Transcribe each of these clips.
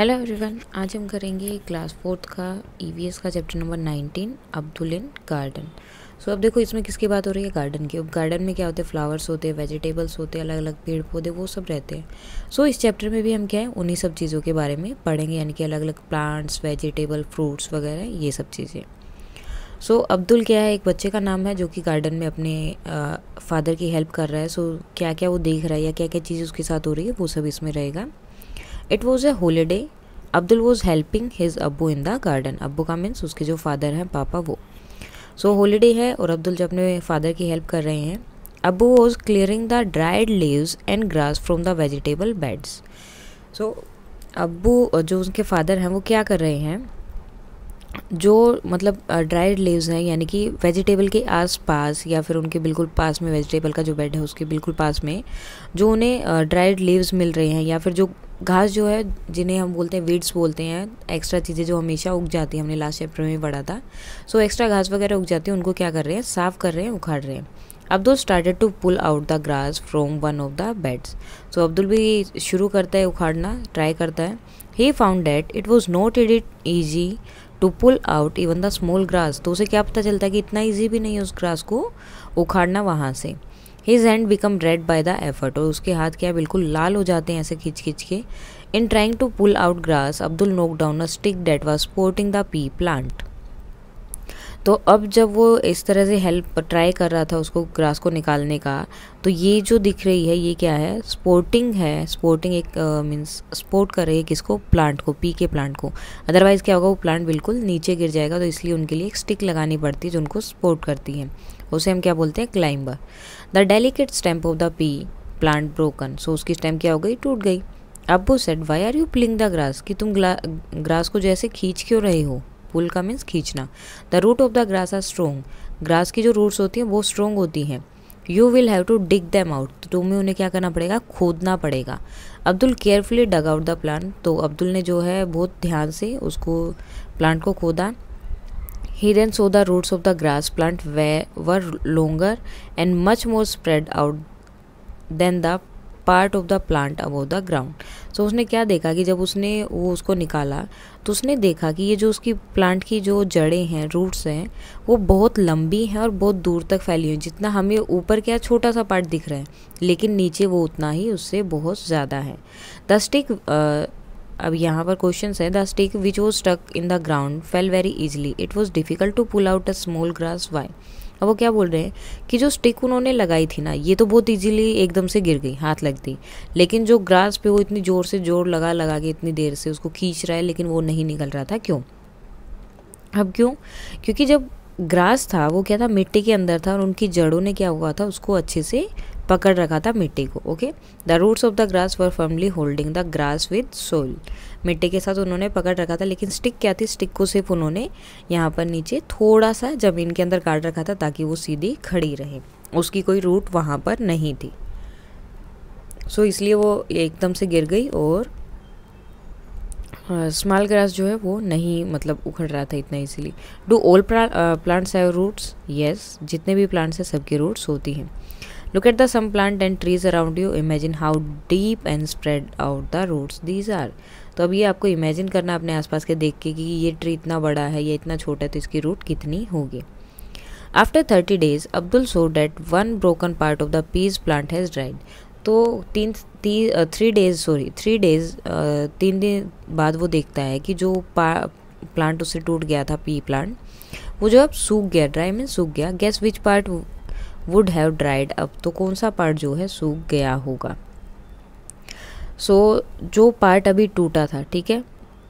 Hello everyone, आज हम करेंगे क्लास 4th का ईवीएस का chapter number 19 Abdul in garden. So अब देखो इसमें किसकी बात हो रही है, गार्डन की। अब गार्डन में क्या होते हैं, फ्लावर्स होते हैं, वेजिटेबल्स होते हैं, अलग अलग पेड़ पौधे वो सब रहते हैं। सो इस चैप्टर में भी हम क्या है उन्हीं सब चीज़ों के बारे में पढ़ेंगे, यानी कि अलग अलग प्लांट्स, वेजिटेबल, फ्रूट्स वगैरह ये सब चीज़ें। सो अब्दुल क्या है, एक बच्चे का नाम है जो कि गार्डन में अपने फादर की हेल्प कर रहा है। सो क्या क्या वो देख रहा है या क्या क्या चीज़ उसके साथ हो रही है वो सब इसमें रहेगा। It was a holiday, Abdul was helping his अब्बू इन द गार्डन। अब्बू का मीन्स उसके जो फादर हैं, पापा, वो। सो हॉलीडे है और अब्दुल जो अपने फादर की हेल्प कर रहे हैं। Abbu was clearing the dried leaves and grass from the vegetable beds. So Abbu जो उनके फादर हैं वो क्या कर रहे हैं, जो मतलब ड्राइड लीव्स हैं, यानी कि वेजिटेबल के आस पास या फिर उनके बिल्कुल पास में, वेजिटेबल का जो बेड है उसके बिल्कुल पास में जो उन्हें ड्राइड लीव्स मिल रहे हैं, या फिर जो घास जो है जिन्हें हम बोलते हैं वीड्स बोलते हैं, एक्स्ट्रा चीज़ें जो हमेशा उग जाती हैं, हमने लास्ट चैप्टर में पढ़ा था। सो एक्स्ट्रा घास वगैरह उग जाती है, उनको क्या कर रहे हैं, साफ़ कर रहे हैं, उखाड़ रहे हैं। Abdul started to pull out the grass from one of the beds. So Abdul भी शुरू करता है उखाड़ना, ट्राई करता है। He found that it was not it easy to pull out even the small grass. तो उसे क्या पता चलता है कि इतना ईजी भी नहीं है उस ग्रास को उखाड़ना वहाँ से। His hand become red by the effort, और उसके हाथ क्या बिल्कुल लाल हो जाते हैं ऐसे खींच खींच के। In trying to pull out grass Abdul knock down a stick that was supporting the pea plant. तो अब जब वो इस तरह से हेल्प ट्राई कर रहा था उसको ग्रास को निकालने का, तो ये जो दिख रही है ये क्या है, स्पोर्टिंग है। स्पोर्टिंग एक मीन्स सपोर्ट कर रही है किसको, प्लांट को, पी के प्लांट को। अदरवाइज़ क्या होगा, वो प्लांट बिल्कुल नीचे गिर जाएगा। तो इसलिए उनके लिए एक स्टिक लगानी पड़ती है जो उनको सपोर्ट करती है, उसे हम क्या बोलते हैं, climber. The delicate stem of the pea plant broken. So उसकी स्टेम्प क्या हो गई, टूट गई। Abbu said why are you pulling the grass, कि तुम ग्रास को जैसे खींच क्यों रहे हो। पुल का मीन्स खींचना। The root of the grass are strong, grass की जो रूट्स होती हैं वो स्ट्रोंग होती हैं। You will have to dig them out, तो तुम्हें उन्हें क्या करना पड़ेगा, खोदना पड़ेगा। Abdul carefully dug out the plant, तो अब्दुल ने जो है बहुत ध्यान से उसको प्लांट को खोदा। He then saw the roots of the grass plant were longer and much more spread out than the part of the plant above the ground. So उसने क्या देखा कि जब उसने वो उसको निकाला तो उसने देखा कि ये जो उसकी प्लांट की जो जड़ें हैं, रूट्स हैं, वो बहुत लंबी हैं और बहुत दूर तक फैली हुई। जितना हमें ऊपर क्या छोटा सा पार्ट दिख रहा है, लेकिन नीचे वो उतना ही उससे बहुत ज़्यादा है। द स्टिक, अब यहाँ पर क्वेश्चन है, the stick which was stuck in the ground fell very easily, it was difficult to pull out a small grass, why. अब वो क्या बोल रहे हैं कि जो स्टिक उन्होंने लगाई थी ना, ये तो बहुत इजीली एकदम से गिर गई, हाथ लगती, लेकिन जो ग्रास पे वो इतनी ज़ोर से जोर लगा लगा के इतनी देर से उसको खींच रहा है, लेकिन वो नहीं निकल रहा था। क्यों? अब क्यों? क्योंकि जब ग्रास था वो क्या था, मिट्टी के अंदर था, और उनकी जड़ों ने क्या हुआ था, उसको अच्छे से पकड़ रखा था मिट्टी को। Okay, the roots of the grass were firmly holding the grass with soil. मिट्टी के साथ उन्होंने पकड़ रखा था, लेकिन स्टिक क्या थी, स्टिक को सिर्फ उन्होंने यहाँ पर नीचे थोड़ा सा ज़मीन के अंदर काट रखा था ताकि वो सीधी खड़ी रहे, उसकी कोई रूट वहाँ पर नहीं थी। सो इसलिए वो एकदम से गिर गई, और स्मॉल ग्रास जो है वो नहीं मतलब उखड़ रहा था इतना easily. Do all plants have roots, yes, जितने भी प्लांट्स हैं सबकी रूट्स होती हैं। Look at the some plant and trees around you. Imagine how deep and spread out the roots these are. तो अब ये आपको इमेजिन करना अपने आसपास के देख के कि ये ट्री इतना बड़ा है या इतना छोटा है, तो इसकी रूट कितनी होगी। After 30 days, Abdul saw that one broken part of the peas plant has dried. तो 3 डेज 3 दिन बाद वो देखता है कि जो प्लांट उससे टूट गया था, पी प्लांट, वो जो अब सूख गया, ड्राई में सूख गया। Guess which part would have dried up, तो कौन सा पार्ट जो है सूख गया होगा। सो जो पार्ट अभी टूटा था, ठीक है,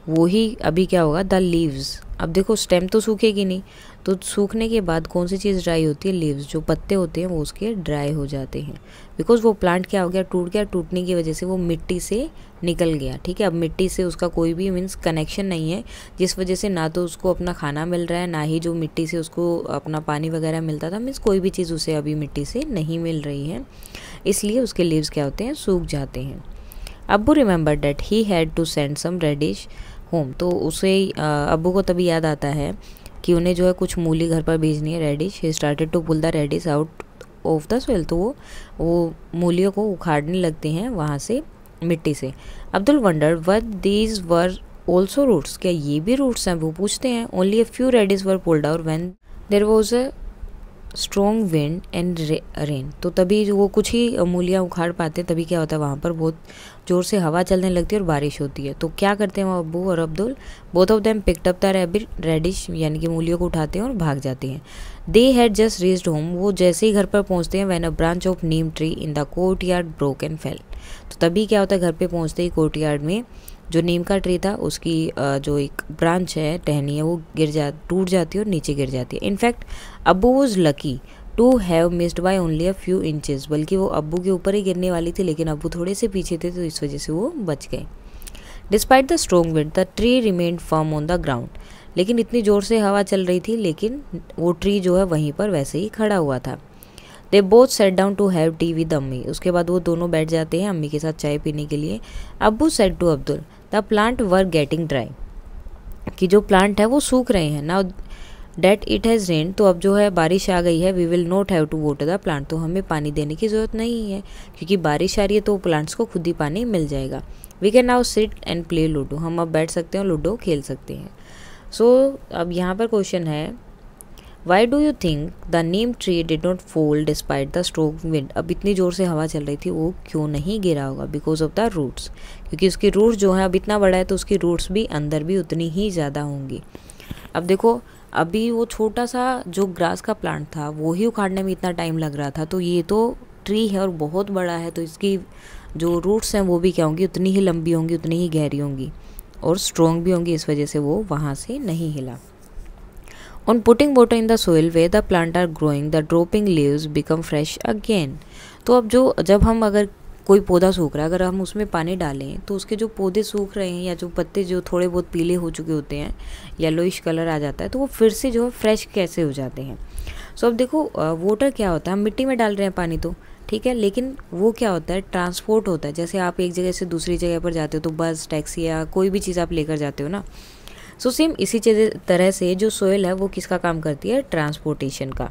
वो ही अभी क्या होगा, द लीव्स। अब देखो स्टेम तो सूखेगी नहीं, तो सूखने के बाद कौन सी चीज़ ड्राई होती है, लीव्स, जो पत्ते होते हैं वो उसके ड्राई हो जाते हैं। बिकॉज वो प्लांट क्या हो गया, टूट गया, टूटने की वजह से वो मिट्टी से निकल गया। ठीक है, अब मिट्टी से उसका कोई भी मीन्स कनेक्शन नहीं है, जिस वजह से ना तो उसको अपना खाना मिल रहा है, ना ही जो मिट्टी से उसको अपना पानी वगैरह मिलता था, मीन्स कोई भी चीज़ उसे अभी मिट्टी से नहीं मिल रही है, इसलिए उसके लीव्स क्या होते हैं, सूख जाते हैं। Abbu remember that he had to send some radish home, तो उसे अब्बू को तभी याद आता है कि उन्हें जो है कुछ मूली घर पर भेजनी है, radish. He started to pull the radish out of the soil, तो वो मूलियों को उखाड़ने लगते हैं वहाँ से मिट्टी से। Abdul wonder what these were also roots, क्या ये भी रूट्स हैं? वो पूछते हैं। Only a few radish were pulled out when there was a strong wind and rain. तो तभी जो वो कुछ ही मूलियाँ उखाड़ पाते हैं, तभी क्या होता है वहाँ पर बहुत ज़ोर से हवा चलने लगती है और बारिश होती है। तो क्या करते हैं वो अब्बू और Abdul, both of them picked up the rabbit radish, यानी कि मूलियों को उठाते हैं और भाग जाते हैं। They had just reached home, वो जैसे ही घर पर पहुँचते हैं, when a branch of Neem tree in the court yard broke and fail. तो तभी क्या होता है, घर पे पहुँचते ही कोर्ट यार्ड में जो नीम का ट्री था उसकी जो एक ब्रांच है, टहनी है, वो टूट जाती है और नीचे गिर जाती है। In fact Abbu was lucky to have missed by only a few inches, बल्कि वो अब्बू के ऊपर ही गिरने वाली थी, लेकिन अब्बू थोड़े से पीछे थे तो इस वजह से वो बच गए। Despite the strong wind the tree remained firm on the ground, लेकिन इतनी ज़ोर से हवा चल रही थी, लेकिन वो ट्री जो है वहीं पर वैसे ही खड़ा हुआ था। They both sat down to have tea with Ammi, उसके बाद वो दोनों बैठ जाते हैं अम्मी के साथ चाय पीने के लिए। Abbu said to Abdul the plant were getting dry, कि जो प्लांट है वो सूख रहे हैं। Now that it has rain, तो अब जो है बारिश आ गई है, we will not have to water the plant, तो हमें पानी देने की ज़रूरत नहीं है क्योंकि बारिश आ रही है, तो प्लांट्स को खुद ही पानी मिल जाएगा। We can now sit and play ludo, हम अब बैठ सकते हैं और लूडो खेल सकते हैं। सो अब यहाँ पर क्वेश्चन है, why do you think the Neem tree did not fall despite the strong wind, अब इतनी ज़ोर से हवा चल रही थी, वो क्यों नहीं गिरा होगा? बिकॉज ऑफ द रूट्स, क्योंकि उसकी रूट्स जो है, अब इतना बड़ा है तो उसकी रूट्स भी अंदर भी उतनी ही ज़्यादा होंगी। अब देखो, अभी वो छोटा सा जो ग्रास का प्लांट था वो ही उखाड़ने में इतना टाइम लग रहा था, तो ये तो ट्री है और बहुत बड़ा है, तो इसकी जो रूट्स हैं वो भी क्या होंगी, उतनी ही लंबी होंगी, उतनी ही गहरी होंगी और स्ट्रॉन्ग भी होंगी, इस वजह से वो वहाँ से नहीं हिला। On putting water in the soil way the plant are growing the dropping leaves become fresh again, तो अब जब हम अगर कोई पौधा सूख रहा है, अगर हम उसमें पानी डालें तो उसके जो पौधे सूख रहे हैं या जो पत्ते जो थोड़े बहुत पीले हो चुके होते हैं, येलोइश कलर आ जाता है, तो वो फिर से जो है फ्रेश कैसे हो जाते हैं। सो अब देखो, वाटर क्या होता है, हम मिट्टी में डाल रहे हैं पानी तो ठीक है, लेकिन वो क्या होता है, ट्रांसपोर्ट होता है। जैसे आप एक जगह से दूसरी जगह पर जाते हो तो बस, टैक्सी या कोई भी चीज़ आप लेकर जाते हो ना, सो सेम इसी तरह से जो सोइल है वो किसका काम करती है, ट्रांसपोर्टेशन का।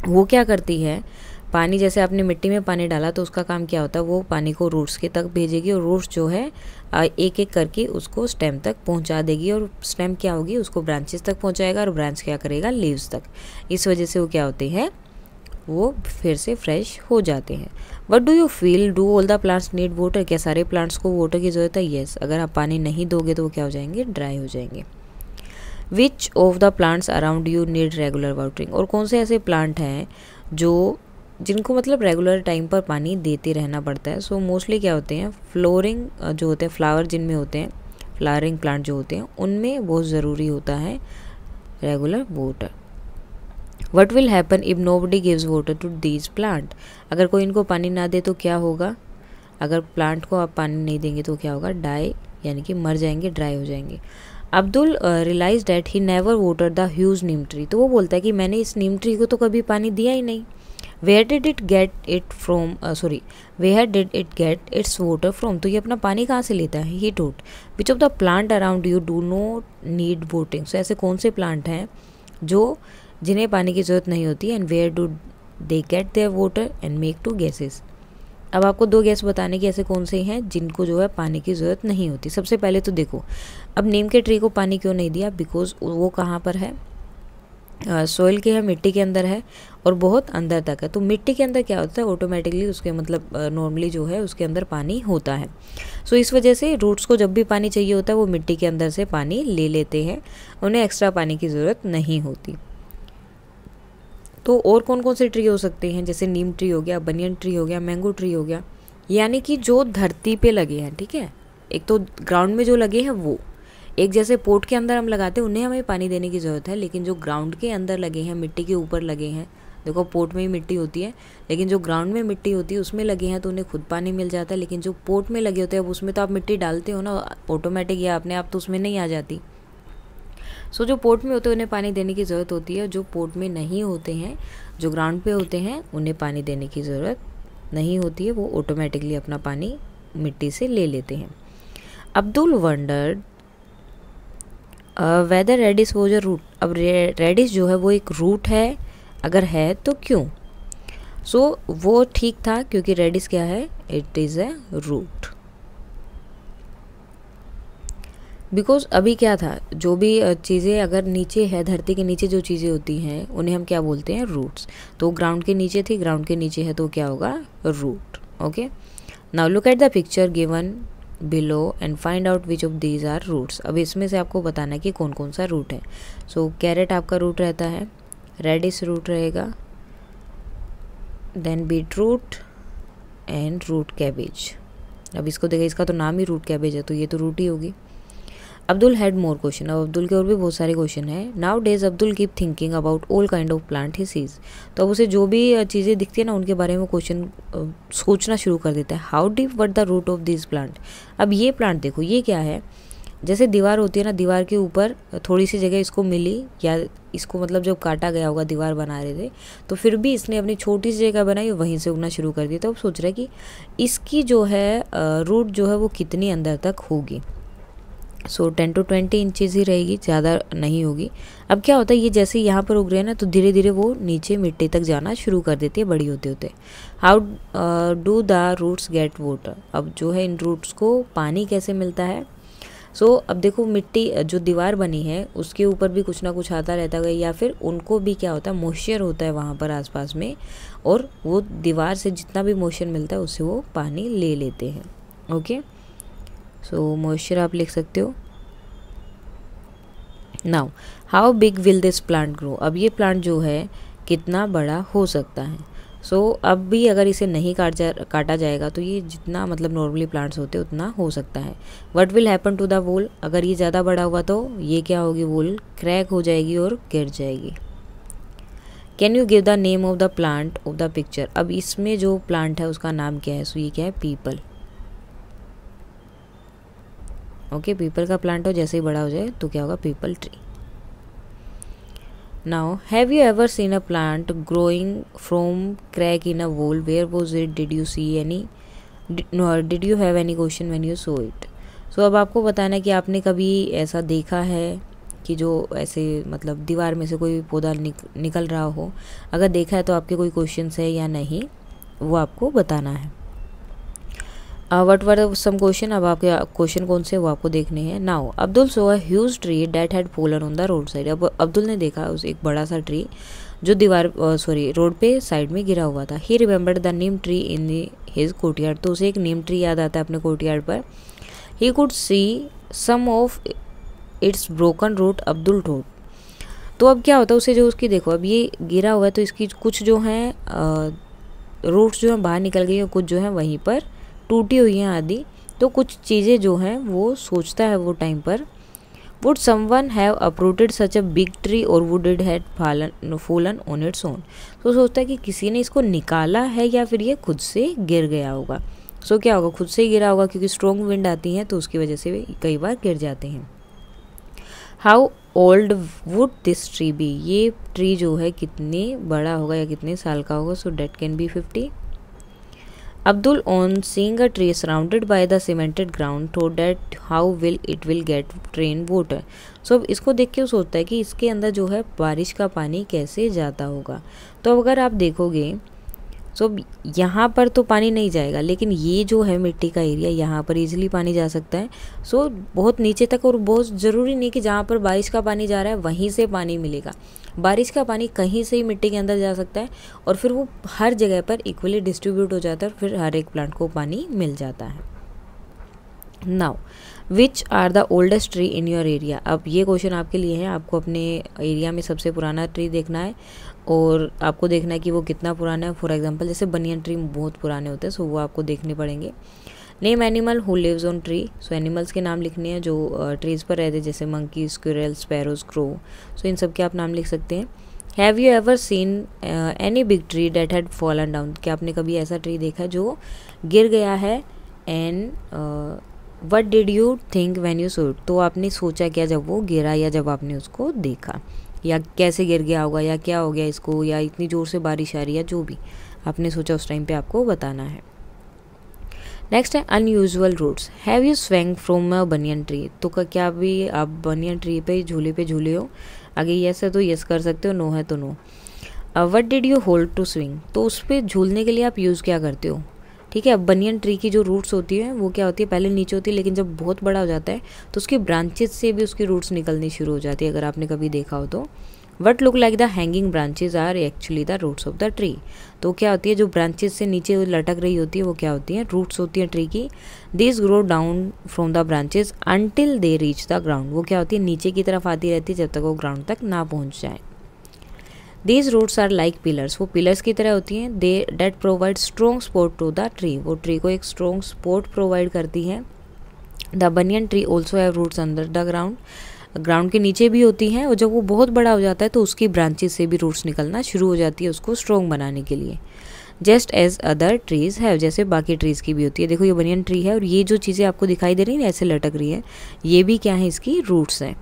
वो क्या करती है, पानी जैसे आपने मिट्टी में पानी डाला तो उसका काम क्या होता है, वो पानी को रूट्स के तक भेजेगी और रूट्स जो है एक एक करके उसको स्टेम तक पहुंचा देगी, और स्टेम क्या होगी, उसको ब्रांचेस तक पहुंचाएगा और ब्रांच क्या करेगा, लीव्स तक। इस वजह से वो क्या होते हैं, वो फिर से फ्रेश हो जाते हैं। What do you feel, do all the plants need water, क्या सारे प्लांट्स को वाटर की ज़रूरत है? येस, अगर आप पानी नहीं दोगे तो वो क्या हो जाएंगे, ड्राई हो जाएंगे। विच of the plants around you need regular watering, और कौन से ऐसे प्लांट हैं जिनको मतलब रेगुलर टाइम पर पानी देते रहना पड़ता है? सो मोस्टली क्या होते हैं, फ्लोरिंग जो होते हैं, फ्लावर जिनमें होते हैं, फ्लावरिंग प्लांट जो होते हैं, उनमें बहुत ज़रूरी होता है regular water. What will happen if nobody gives water to these plant, अगर कोई इनको पानी ना दे तो क्या होगा, अगर प्लांट को आप पानी नहीं देंगे तो क्या होगा, डाई, यानी कि मर जाएंगे, ड्राई हो जाएंगे। Abdul realise that he never water the huge neem tree, तो वो बोलता है कि मैंने इस नीम ट्री को तो कभी पानी दिया ही नहीं। Where did it get its water from, तो ये अपना पानी कहाँ से लेता है। He thought which of the plant around you do not need watering, so ऐसे कौन से प्लांट हैं जिन्हें पानी की ज़रूरत नहीं होती, and where do they get their water, and make two guesses. अब आपको दो गैस बताने की ऐसे कौन से हैं जिनको जो है पानी की ज़रूरत नहीं होती। सबसे पहले तो देखो, अब नीम के ट्री को पानी क्यों नहीं दिया, बिकॉज वो कहाँ पर है, सोइल के है, मिट्टी के अंदर है और बहुत अंदर तक है। तो मिट्टी के अंदर क्या होता है, ऑटोमेटिकली उसके मतलब नॉर्मली जो है उसके अंदर पानी होता है। सो इस वजह से रूट्स को जब भी पानी चाहिए होता है वो मिट्टी के अंदर से पानी ले लेते हैं, उन्हें एक्स्ट्रा पानी की ज़रूरत नहीं होती। तो और कौन कौन से ट्री हो सकते हैं, जैसे नीम ट्री हो गया, बनियन ट्री हो गया, मैंगो ट्री हो गया, यानी कि जो धरती पे लगे हैं, ठीक है। एक तो ग्राउंड में जो लगे हैं वो, एक जैसे पोट के अंदर हम लगाते हैं उन्हें हमें पानी देने की ज़रूरत है, लेकिन जो ग्राउंड के अंदर लगे हैं, मिट्टी के ऊपर लगे हैं, देखो पोट में ही मिट्टी होती है, लेकिन जो ग्राउंड में मिट्टी होती है उसमें लगे हैं तो उन्हें खुद पानी मिल जाता है। लेकिन जो पोट में लगे होते हैं अब उसमें तो आप मिट्टी डालते हो ना ऑटोमेटिक या अपने आप, तो उसमें नहीं आ जाती। सो जो पोट में होते हैं उन्हें पानी देने की ज़रूरत होती है, जो पोट में नहीं होते हैं, जो ग्राउंड पे होते हैं, उन्हें पानी देने की ज़रूरत नहीं होती है, वो ऑटोमेटिकली अपना पानी मिट्टी से ले लेते हैं। Abdul wondered whether radish was a root, अब रेडिश जो है वो एक रूट है, अगर है तो क्यों। सो वो ठीक था क्योंकि रेडिश क्या है, it is a root. Because अभी क्या था, जो भी चीज़ें अगर नीचे है, धरती के नीचे जो चीज़ें होती हैं उन्हें हम क्या बोलते हैं, रूट्स। तो ग्राउंड के नीचे थी, ग्राउंड के नीचे है तो क्या होगा, root. Okay, now look at the picture given below and find out which of these are roots. अब इसमें से आपको बताना है कि कौन कौन सा रूट है। सो कैरेट आपका रूट रहता है, रेडिश रूट रहेगा, then beetroot and root cabbage. अब इसको देखिए, इसका तो नाम ही रूट कैबेज है तो ये तो रूट ही होगी। Abdul had more question. अब अब्दुल के और भी बहुत सारे क्वेश्चन हैं। Now days Abdul keep thinking about all kind of plant he sees. तो अब उसे जो भी चीज़ें दिखती है ना उनके बारे में क्वेश्चन सोचना शुरू कर देता है। How deep what the root of this plant. अब ये प्लांट देखो, ये क्या है, जैसे दीवार होती है ना, दीवार के ऊपर थोड़ी सी जगह इसको मिली, या इसको मतलब जब काटा गया होगा, दीवार बना रहे थे तो फिर भी इसने अपनी छोटी सी जगह बनाई, वहीं से उगना शुरू कर दिया। तो अब सोच रहा है कि इसकी जो है रूट जो है वो कितनी अंदर तक होगी। सो 10 to 20 इंचज़ ही रहेगी, ज़्यादा नहीं होगी। अब क्या होता है, ये जैसे यहाँ पर उग रहे हैं ना तो धीरे धीरे वो नीचे मिट्टी तक जाना शुरू कर देती है बड़ी होते होते। How do the roots get water. अब जो है इन रूट्स को पानी कैसे मिलता है। सो अब देखो, मिट्टी जो दीवार बनी है उसके ऊपर भी कुछ ना कुछ आता रहता है, या फिर उनको भी क्या होता है, मॉइस्चर होता है वहाँ पर आसपास में, और वो दीवार से जितना भी मॉइस्चर मिलता है उससे वो पानी ले लेते हैं। ओके, सो मॉइस्चर आप लिख सकते हो। Now how big will this plant grow. अब ये प्लांट जो है कितना बड़ा हो सकता है। सो अब भी अगर इसे नहीं काटा जाएगा तो ये जितना मतलब नॉर्मली प्लांट्स होते हैं उतना हो सकता है। What will happen to the wall. अगर ये ज़्यादा बड़ा हुआ तो ये क्या होगी, वोल क्रैक हो जाएगी और गिर जाएगी। Can you give the name of the plant of the picture. अब इसमें जो प्लांट है उसका नाम क्या है। सो ये क्या है, पीपल। ओके, पीपल का प्लांट हो, जैसे ही बड़ा हो जाए तो क्या होगा, peepal tree. Now have you ever seen a plant growing from crack in a wall, where was it, did you see any, did you have any question when you saw it. So अब आपको बताना है कि आपने कभी ऐसा देखा है कि जो ऐसे मतलब दीवार में से कोई पौधा निकल रहा हो। अगर देखा है तो आपके कोई क्वेश्चन है या नहीं, वो आपको बताना है। What were some question. अब आपके क्वेश्चन कौन से वो आपको देखने हैं। Now Abdul saw a huge tree that had fallen on the roadside. अब अब्दुल ने देखा उस एक बड़ा सा ट्री जो दीवार रोड पे साइड में गिरा हुआ था। ही remembered the Neem tree in his courtyard. तो उसे एक नीम ट्री याद आता है अपने कोर्टयार्ड पर। He could see some of its broken root, Abdul told. तो अब क्या होता है, उसे जो उसकी देखो, अब ये गिरा हुआ है तो इसकी कुछ जो है रूट्स जो है बाहर निकल गई और कुछ जो है वहीं पर टूटी हुई हैं आदि। तो कुछ चीज़ें जो हैं वो सोचता है वो टाइम पर, would someone have uprooted such a big tree और would it had fallen on its own. तो सोचता है कि किसी ने इसको निकाला है या फिर ये खुद से गिर गया होगा। सो क्या होगा, खुद से ही गिरा होगा, क्योंकि स्ट्रॉन्ग विंड आती है तो उसकी वजह से वे कई बार गिर जाते हैं। How old would this tree be. ये ट्री जो है कितने बड़ा होगा या कितने साल का होगा। So that can be 50। Abdul, on seeing a tree surrounded by the cemented ground, thought that how will it will get rain water. So अब इसको देख के वो सोचता है कि इसके अंदर जो है बारिश का पानी कैसे जाता होगा। तो अगर आप देखोगे सो यहाँ पर तो पानी नहीं जाएगा, लेकिन ये जो है मिट्टी का एरिया, यहाँ पर इजीली पानी जा सकता है। सो बहुत नीचे तक, और बहुत ज़रूरी नहीं कि जहाँ पर बारिश का पानी जा रहा है वहीं से पानी मिलेगा। बारिश का पानी कहीं से ही मिट्टी के अंदर जा सकता है और फिर वो हर जगह पर इक्वली डिस्ट्रीब्यूट हो जाता है और फिर हर एक प्लांट को पानी मिल जाता है। Now which are the oldest tree in your area. अब ये क्वेश्चन आपके लिए है। आपको अपने एरिया में सबसे पुराना ट्री देखना है और आपको देखना है कि वो कितना पुराना है। फॉर एग्जांपल जैसे बनियन ट्री बहुत पुराने होते हैं, सो वो आपको देखने पड़ेंगे। Name animal who lives on tree. So animals के नाम लिखने हैं जो ट्रीज़ पर रहते हैं, जैसे monkey, squirrel, sparrows, crow. So इन सब के आप नाम लिख सकते हैं। Have you ever seen any big tree that had fallen down. क्या आपने कभी ऐसा ट्री देखा जो गिर गया है। And what did you think when you saw it. तो आपने सोचा क्या जब वो गिरा या जब आपने उसको देखा, या कैसे गिर गया होगा, या क्या हो गया इसको, या इतनी ज़ोर से बारिश आ रही है, जो भी आपने सोचा उस टाइम पे आपको बताना है। नेक्स्ट है unusual roots. Have you swung from a banyan tree. तो क्या भी आप बनियन ट्री पे झूले हो। आगे यस है तो यस कर सकते हो, नो है तो no. What did you hold to swing. तो उस पर झूलने के लिए आप यूज़ क्या करते हो। ठीक है। अब बनियन ट्री की जो रूट्स होती है वो क्या होती है, पहले नीचे होती है, लेकिन जब बहुत बड़ा हो जाता है तो उसकी ब्रांचेस से भी उसकी रूट्स निकलनी शुरू हो जाती है, अगर आपने कभी देखा हो तो। What look like the hanging branches are actually the roots of the tree. तो क्या होती है, जो ब्रांचेस से नीचे लटक रही होती है वो क्या होती है, रूट्स होती हैं ट्री की। This grow down from the branches until they reach the ground. वो क्या होती है, नीचे की तरफ आती रहती है जब तक वो ग्राउंड तक ना पहुँच जाए। These roots are like pillars. वो पिलर्स की तरह होती हैं। They that provide strong support to the tree. वो ट्री को एक स्ट्रॉन्ग सपोर्ट प्रोवाइड करती हैं। The banyan tree also have roots under the ground. Ground के नीचे भी होती हैं, और जब वो बहुत बड़ा हो जाता है तो उसकी ब्रांचेस से भी रूट्स निकलना शुरू हो जाती है उसको स्ट्रॉन्ग बनाने के लिए। Just as other trees have, जैसे बाकी ट्रीज की भी होती है। देखो ये बनियन ट्री है और ये जो चीज़ें आपको दिखाई दे रही है ऐसे लटक रही है, ये भी क्या है, इसकी रूट्स हैं।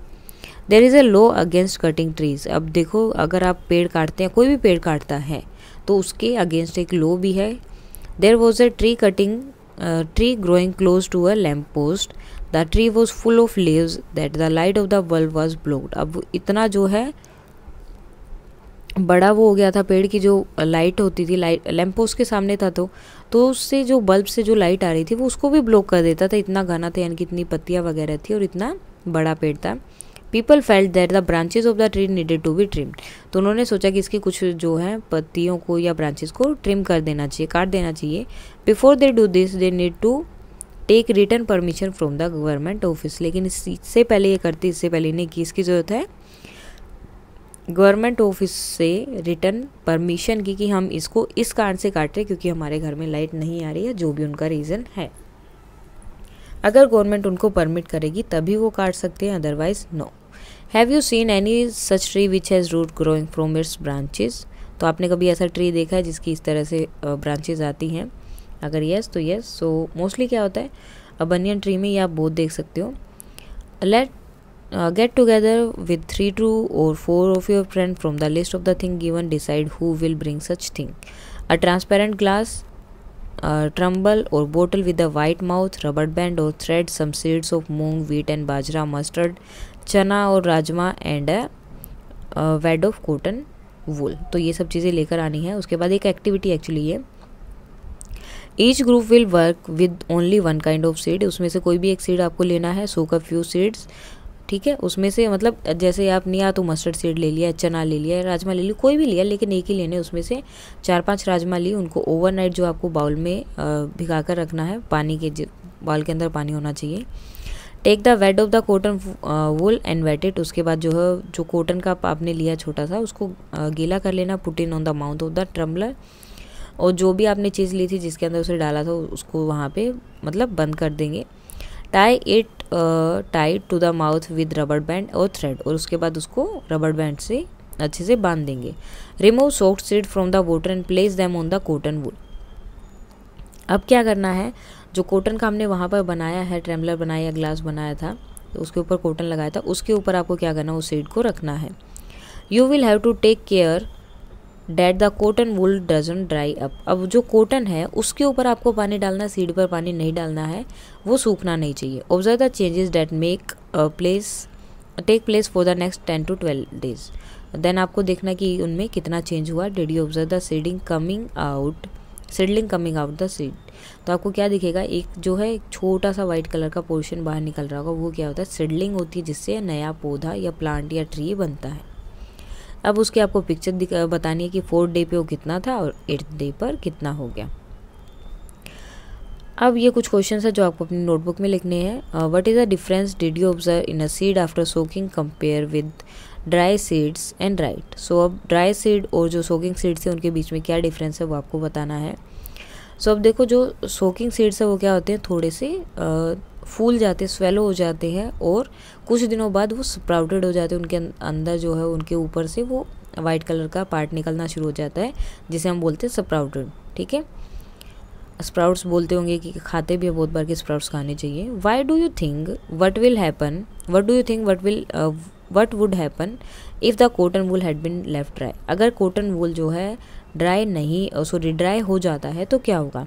There is a law against cutting trees. अब देखो अगर आप पेड़ काटते हैं, कोई भी पेड़ काटता है तो उसके अगेंस्ट एक लॉ भी है। There was a tree growing close to a lamp post. The tree was full of leaves that the light of the bulb was blocked. अब इतना जो है बड़ा वो हो गया था पेड़ की, जो लाइट होती थी, लाइट लैम्प पोस्ट के सामने था तो उससे जो बल्ब से जो लाइट आ रही थी वो उसको भी ब्लॉक कर देता था। इतना घना था, यानी कि इतनी पत्तियाँ वगैरह थी और इतना बड़ा पेड़ था। People felt that the branches of the tree needed to be trimmed. तो उन्होंने सोचा कि इसकी कुछ जो है पत्तियों को या ब्रांचेज को ट्रिम कर देना चाहिए, काट देना चाहिए। Before they do this they need to take written permission from the government office. लेकिन इससे पहले ये करती, इससे पहले इन्हें किसकी ज़रूरत है, गवर्नमेंट ऑफिस से रिटर्न परमिशन की, कि हम इसको इस कारण से काट रहे क्योंकि हमारे घर में लाइट नहीं आ रही है, जो भी उनका रीज़न है। अगर गवर्नमेंट उनको परमिट करेगी तभी वो काट सकते हैं, otherwise no. Have you seen any such tree which has root growing from its branches. तो आपने कभी ऐसा ट्री देखा है जिसकी इस तरह से ब्रांचेज आती हैं? अगर येस तो येस। सो मोस्टली क्या होता है, बनियन ट्री में ये आप बहुत देख सकते हो। Let get together with 3 to or 4 of your friends from the list of the thing given. Decide who will bring such thing. A transparent glass, a trumble or bottle with a white mouth, rubber band or thread, some seeds of moong, wheat and bajra, mustard, chana और rajma and a wad of cotton wool. तो ये सब चीज़ें लेकर आनी है। उसके बाद एक एक्टिविटी एक्चुअली है, each group will work with only one kind of seed. उसमें से कोई भी एक सीड आपको लेना है, सोक अ फ्यू सीड्स, ठीक है। उसमें से मतलब जैसे आपने या तो मस्टर्ड सीड ले लिया, चना ले लिया, राजमा ले लिया, कोई भी लिया, लेकिन एक ही लेने। उसमें से 4-5 राजमा ली, उनको ओवरनाइट जो आपको बाउल में भिगा कर रखना है, पानी के बाउल के अंदर पानी होना चाहिए। Take the wet of the cotton wool and wet it. उसके बाद जो है जो कॉटन का आपने लिया छोटा सा, उसको गीला कर लेना। Put in on the mouth of the tumbler. और जो भी आपने चीज़ ली थी जिसके अंदर उसे डाला था उसको वहाँ पे मतलब बंद कर देंगे। Tie it tied to the mouth with rubber band और थ्रेड। और उसके बाद उसको रबर बैंड से अच्छे से बांध देंगे। Remove soaked seed from the water and place them on the cotton wool. अब क्या करना है, जो कॉटन का हमने वहाँ पर बनाया है, ट्रेमलर बनाया या ग्लास बनाया था, तो उसके ऊपर कॉटन लगाया था, उसके ऊपर आपको क्या करना है, उस सीड को रखना है। You will have to take care that the cotton wool doesn't dry up. अब जो कॉटन है उसके ऊपर आपको पानी डालना, सीड पर पानी नहीं डालना है, वो सूखना नहीं चाहिए। Observe the changes that take place for the next 10 to 12 days। Then आपको देखना कि उनमें कितना चेंज हुआ। Did you observe the seedling coming out the seed. तो आपको क्या दिखेगा, एक जो है छोटा सा वाइट कलर का पोर्शन बाहर निकल रहा होगा, वो क्या होता है, सीडलिंग होती है, जिससे नया पौधा या प्लांट या ट्री बनता है। अब उसकी आपको पिक्चर बतानी है कि 4th डे पे वो कितना था और 8th डे पर कितना हो गया। अब ये कुछ क्वेश्चंस है जो आपको अपनी नोटबुक में लिखने हैं। What is the difference did you observe in a seed after soaking compare with dry seeds and write. So अब ड्राई सीड और जो सोकिंग सीड्स है उनके बीच में क्या डिफरेंस है वो आपको बताना है। सो अब देखो जो सोकिंग सीड्स है वो क्या होते हैं, थोड़े से फूल जाते हैं, स्वेलो हो जाते हैं और कुछ दिनों बाद वो स्प्राउटेड हो जाते हैं। उनके अंदर जो है उनके ऊपर से वो वाइट कलर का पार्ट निकलना शुरू हो जाता है, जिसे हम बोलते हैं स्प्राउटेड, ठीक है। स्प्राउट्स बोलते होंगे कि खाते भी बहुत बार के स्प्राउट्स खाने चाहिए। Why do you think what would happen if the cotton wool had been left dry. अगर कॉटन वूल जो है ड्राई हो जाता है तो क्या होगा,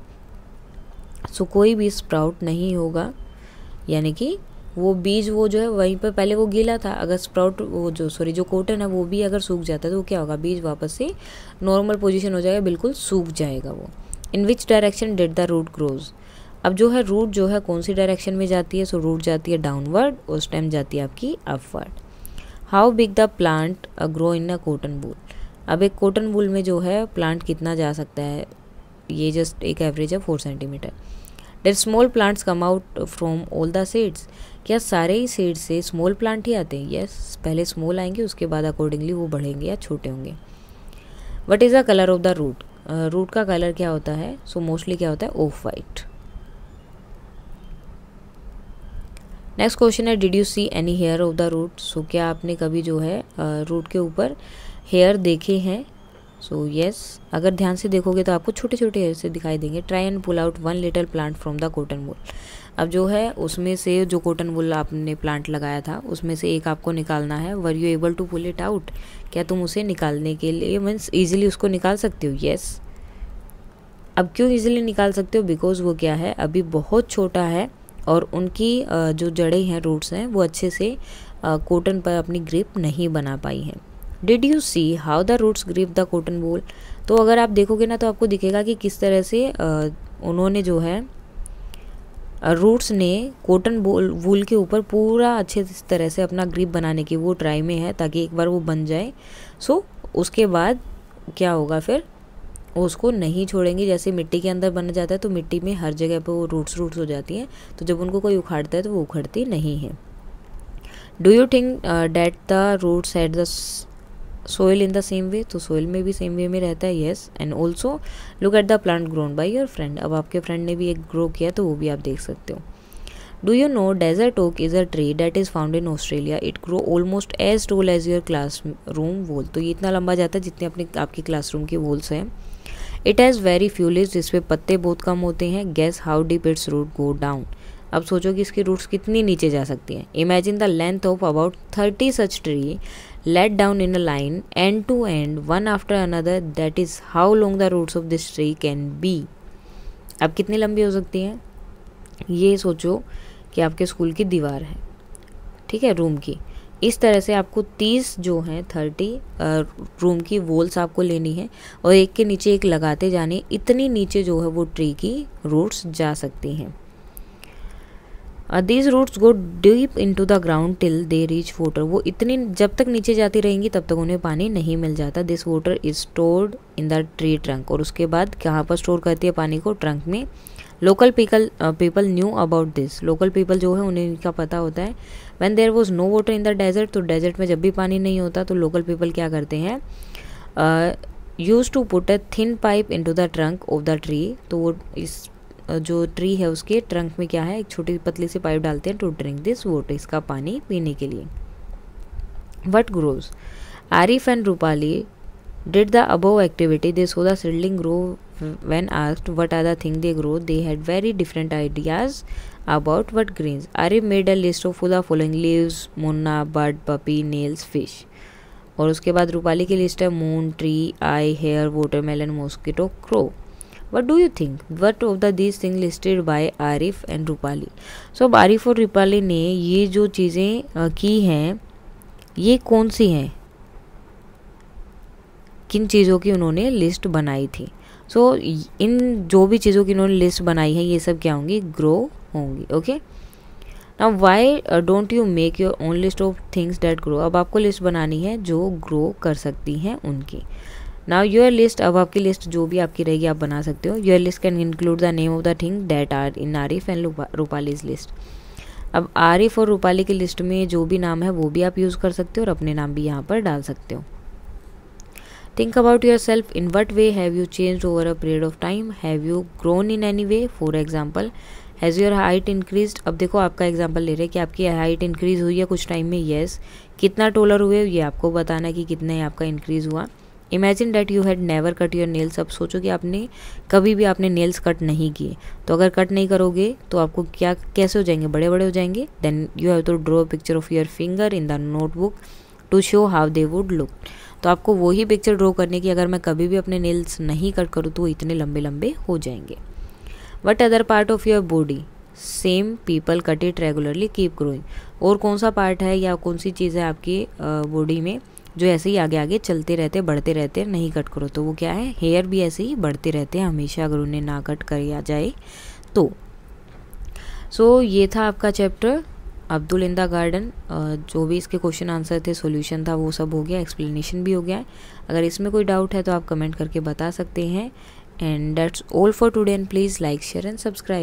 सो कोई भी स्प्राउट नहीं होगा, यानी कि वो बीज वो जो है वहीं पर पहले वो गीला था। अगर स्प्राउट जो कॉटन है वो भी अगर सूख जाता है तो क्या होगा, बीज वापस से नॉर्मल पोजीशन हो जाएगा, बिल्कुल सूख जाएगा वो। In which direction did the root grows. अब जो है रूट जो है कौन सी डायरेक्शन में जाती है, सो रूट जाती है डाउनवर्ड और स्टेम जाती है आपकी upward. How big the plant grow in a cotton wool. अब एक कॉटन वूल में जो है प्लांट कितना जा सकता है, ये जस्ट एक एवरेज है 4 centimetre. That small plants come out from all the seeds. क्या सारे ही सीड्स से स्मॉल प्लांट ही आते हैं? यस, पहले स्मॉल आएंगे उसके बाद अकॉर्डिंगली वो बढ़ेंगे या छोटे होंगे। What is the colour of the root. Root का कलर क्या होता है, सो मोस्टली क्या होता है, ऑफ वाइट। नेक्स्ट क्वेश्चन है did you see any hair of the root. So क्या आपने कभी जो है रूट के ऊपर हेयर देखे हैं? सो यस, अगर ध्यान से देखोगे तो आपको छोटे छोटे हेयर से दिखाई देंगे। Try and pull out one little plant from the cotton wool. अब जो है उसमें से जो कॉटन वूल आपने प्लांट लगाया था उसमें से एक आपको निकालना है। Were you able to pull it out. क्या तुम उसे निकालने के लिए मीन्स ईजिली उसको निकाल सकते हो? यस। अब क्यों ईजिली निकाल सकते हो, बिकॉज वो क्या है अभी बहुत छोटा है और उनकी जो जड़ें हैं, रूट्स हैं, वो अच्छे से कॉटन पर अपनी ग्रिप नहीं बना पाई हैं। Did you see how the roots grip the cotton wool. तो अगर आप देखोगे ना तो आपको दिखेगा कि किस तरह से उन्होंने जो है रूट्स ने कॉटन वूल के ऊपर पूरा अच्छे तरह से अपना ग्रिप बनाने की, वो ट्राई में है ताकि एक बार वो बन जाए। सो उसके बाद क्या होगा फिर, वो उसको नहीं छोड़ेंगे। जैसे मिट्टी के अंदर बन जाता है तो मिट्टी में हर जगह पे वो रूट्स हो जाती हैं, तो जब उनको कोई उखाड़ता है तो वो उखड़ती नहीं है। Do you think that the roots at the soil in the same way. तो सोइल में भी सेम वे में रहता है। Yes. And also look at the plant grown by your friend. अब आपके फ्रेंड ने भी एक ग्रो किया तो वो भी आप देख सकते हो। Do you know desert oak is a tree that is found in Australia. It grow almost as tall as your class room wall. तो ये इतना लंबा जाता है जितने अपने आपकी क्लासरूम की वॉल्स हैं। It has very few leaves, जिसपे पत्ते बहुत कम होते हैं। Guess how deep its root go down. अब सोचो कि इसकी रूट्स कितनी नीचे जा सकती हैं। Imagine the length of about 30 such tree laid down in a line end to end one after another. That is how long the roots of this tree can be. अब कितनी लंबी हो सकती हैं, ये सोचो कि आपके स्कूल की दीवार है, ठीक है, रूम की। इस तरह से आपको 30 जो हैं 30 रूम की वॉल्स आपको लेनी है और एक के नीचे एक लगाते जाने। इतनी नीचे जो है वो ट्री की रूट्स जा सकती हैं। These roots go deep into the ground till they reach water. वो इतनी जब तक नीचे जाती रहेंगी तब तक उन्हें पानी नहीं मिल जाता। This water is stored in the tree trunk. और उसके बाद कहाँ पर स्टोर करती है पानी को, ट्रंक में। Local people knew about this. Local people जो है उन्हें इनका पता होता है। When there was no water in the desert, तो डेजर्ट में जब भी पानी नहीं होता तो लोकल पीपल क्या करते हैं, use to put a thin pipe into the trunk of the tree. तो वो इस जो ट्री है उसके ट्रंक में क्या है, एक छोटी पतली सी पाइप डालते हैं टू ड्रिंक दिस वाटर, इसका पानी पीने के लिए। What grows. Arif and Rupali did the above activity. They saw the seedling grow. When asked what are the things they grow, they had very different ideas about what greens. Arif made a list of the following: leaves, munna, bud, puppy, nails, fish. और उसके बाद रूपाली की list है moon, tree, eye, hair, watermelon, mosquito, crow. What do you think? What of these things listed by Arif and Rupali? So अब आरिफ और रूपाली ने ये जो चीज़ें की हैं ये कौन सी हैं, किन चीज़ों की उन्होंने लिस्ट बनाई थी। सो इन जो भी चीज़ों की उन्होंने लिस्ट बनाई है ये सब क्या होंगी, ग्रो होंगी। Okay, now why don't you make your own list of things that grow. अब आपको लिस्ट बनानी है जो ग्रो कर सकती हैं उनकी। नाउ योर लिस्ट, अब आपकी लिस्ट जो भी आपकी रहेगी आप बना सकते हो। Your list can include the name of the thing that are in Arif and Rupali's list. अब आरिफ और रूपाली की लिस्ट में जो भी नाम है वो भी आप यूज़ कर सकते हो और अपने नाम भी यहाँ पर डाल सकते हो। Think about yourself. In what way have you changed over a period of time? Have you grown in any way? For example, has your height increased? अब देखो आपका एग्जाम्पल ले रहे हैं कि आपकी हाइट इंक्रीज हुई है कुछ टाइम में। येस। कितना टोलर हुए ये आपको बताना है कि कितना आपका इंक्रीज हुआ। Imagine that you had never cut your nails. अब सोचो कि आपने कभी भी आपने नेल्स कट नहीं किए, तो अगर कट नहीं करोगे तो आपको क्या कैसे हो जाएंगे, बड़े बड़े हो जाएंगे। Then you have to draw a picture of your finger in the notebook to show how they would look. तो आपको वही पिक्चर ड्रॉ करने की, अगर मैं कभी भी अपने नेल्स नहीं कट करूँ तो इतने लंबे लंबे हो जाएंगे। What other part of your body same people cut it regularly keep growing. और कौन सा पार्ट है या कौन सी चीज़ है आपकी बॉडी में जो ऐसे ही आगे आगे चलते रहते बढ़ते रहते, नहीं कट करो। तो वो क्या है, हेयर भी ऐसे ही बढ़ते रहते हैं हमेशा अगर उन्हें ना कट किया जाए तो। सो ये था आपका chapter Abdul in the garden. जो भी इसके क्वेश्चन आंसर थे, सॉल्यूशन था, वो सब हो गया, एक्सप्लेनेशन भी हो गया है। अगर इसमें कोई डाउट है तो आप कमेंट करके बता सकते हैं। And that's all for today and please like share and subscribe.